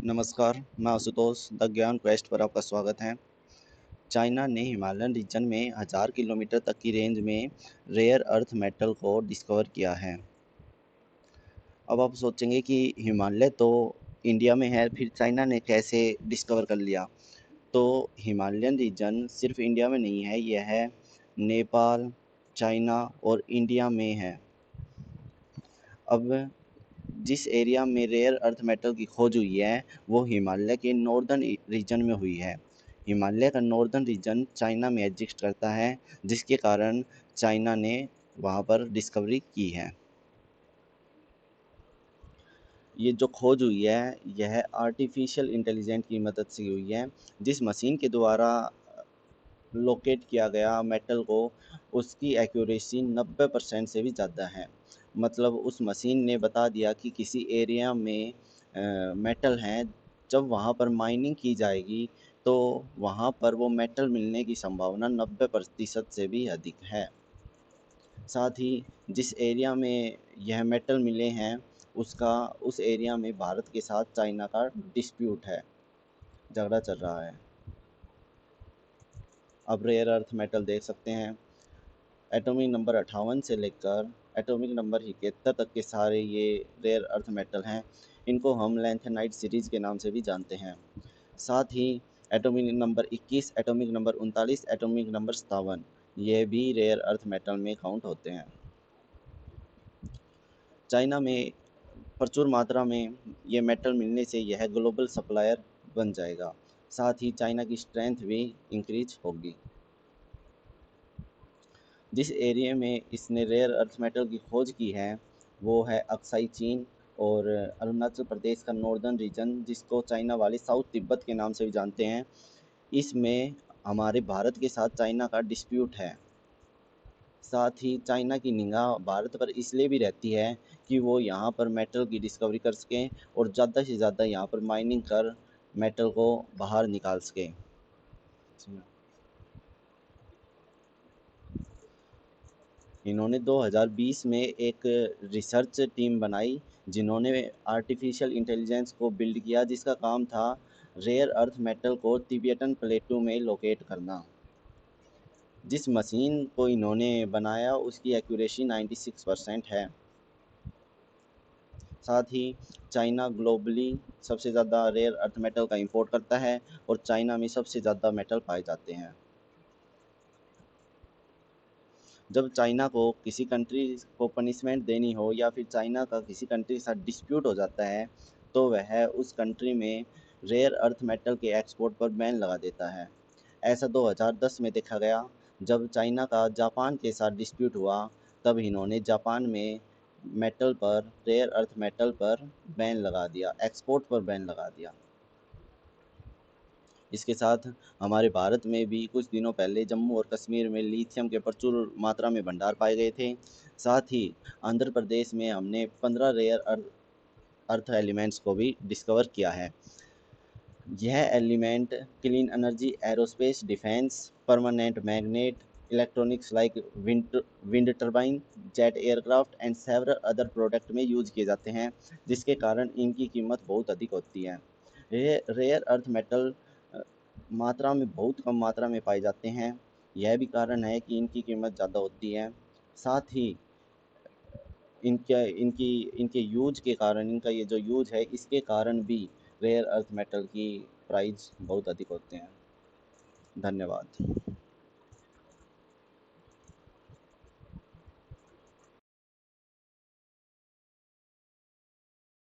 नमस्कार, मैं आशुतोष द ज्ञान क्वेस्ट पर आपका स्वागत है। चाइना ने हिमालयन रीजन में 1000 किलोमीटर तक की रेंज में रेयर अर्थ मेटल को डिस्कवर किया है। अब आप सोचेंगे कि हिमालय तो इंडिया में है, फिर चाइना ने कैसे डिस्कवर कर लिया? तो हिमालयन रीजन सिर्फ इंडिया में नहीं है, यह है नेपाल, चाइना और इंडिया में है। अब जिस एरिया में रेयर अर्थ मेटल की खोज हुई है वो हिमालय के नॉर्दर्न रीजन में हुई है। हिमालय का नॉर्दर्न रीजन चाइना में एग्जिस्ट करता है, जिसके कारण चाइना ने वहाँ पर डिस्कवरी की है। ये जो खोज हुई है यह आर्टिफिशियल इंटेलिजेंस की मदद से हुई है। जिस मशीन के द्वारा लोकेट किया गया मेटल को, उसकी एक्यूरेसी 90% से भी ज़्यादा है। मतलब उस मशीन ने बता दिया कि किसी एरिया में मेटल हैं। जब वहाँ पर माइनिंग की जाएगी तो वहाँ पर वो मेटल मिलने की संभावना 90% से भी अधिक है। साथ ही जिस एरिया में यह मेटल मिले हैं उस एरिया में भारत के साथ चाइना का डिस्प्यूट है, झगड़ा चल रहा है। अब रेयर अर्थ मेटल देख सकते हैं। एटॉमिक नंबर 58 से लेकर एटॉमिक नंबर 71 तक के सारे ये रेयर अर्थ मेटल हैं। इनको हम लैंथेनाइट सीरीज के नाम से भी जानते हैं। साथ ही atomic number 21, atomic number 39, atomic number 57 ये भी रेयर अर्थ मेटल में काउंट होते हैं। चाइना में प्रचुर मात्रा में ये मेटल मिलने से यह ग्लोबल सप्लायर बन जाएगा। साथ ही चाइना की स्ट्रेंथ भी इंक्रीज होगी। जिस एरिया में इसने रेयर अर्थ मेटल की खोज की है वो है अक्साई चीन और अरुणाचल प्रदेश का नॉर्दर्न रीजन, जिसको चाइना वाले साउथ तिब्बत के नाम से भी जानते हैं। इसमें हमारे भारत के साथ चाइना का डिस्प्यूट है। साथ ही चाइना की निगाह भारत पर इसलिए भी रहती है कि वो यहाँ पर मेटल की डिस्कवरी कर सकें और ज़्यादा से ज़्यादा यहाँ पर माइनिंग कर मेटल को बाहर निकाल सकें। इन्होंने 2020 में एक रिसर्च टीम बनाई जिन्होंने आर्टिफिशियल इंटेलिजेंस को बिल्ड किया, जिसका काम था रेयर अर्थ मेटल को तिब्बतन प्लेटू में लोकेट करना। जिस मशीन को इन्होंने बनाया उसकी एक्यूरेसी 96% है। साथ ही चाइना ग्लोबली सबसे ज़्यादा रेयर अर्थ मेटल का इंपोर्ट करता है और चाइना में सबसे ज़्यादा मेटल पाए जाते हैं। जब चाइना को किसी कंट्री को पनिशमेंट देनी हो या फिर चाइना का किसी कंट्री के साथ डिस्प्यूट हो जाता है तो वह उस कंट्री में रेयर अर्थ मेटल के एक्सपोर्ट पर बैन लगा देता है। ऐसा 2010 में देखा गया, जब चाइना का जापान के साथ डिस्प्यूट हुआ तब इन्होंने जापान में मेटल पर रेयर अर्थ मेटल पर बैन लगा दिया, एक्सपोर्ट पर बैन लगा दिया। इसके साथ हमारे भारत में भी कुछ दिनों पहले जम्मू और कश्मीर में लिथियम के प्रचुर मात्रा में भंडार पाए गए थे। साथ ही आंध्र प्रदेश में हमने 15 रेयर अर्थ एलिमेंट्स को भी डिस्कवर किया है। यह element clean energy, aerospace, defence, permanent magnet, electronics like wind turbine, jet aircraft and several other product में यूज किए जाते हैं, जिसके कारण इनकी कीमत बहुत अधिक होती है। रेयर अर्थ मेटल मात्रा में बहुत कम मात्रा में पाए जाते हैं। यह भी कारण है कि इनकी कीमत ज़्यादा होती है। साथ ही इनके इनकी इनके यूज के कारण, इनका ये जो यूज है इसके कारण भी रेयर अर्थ मेटल की प्राइस बहुत अधिक होते हैं। धन्यवाद।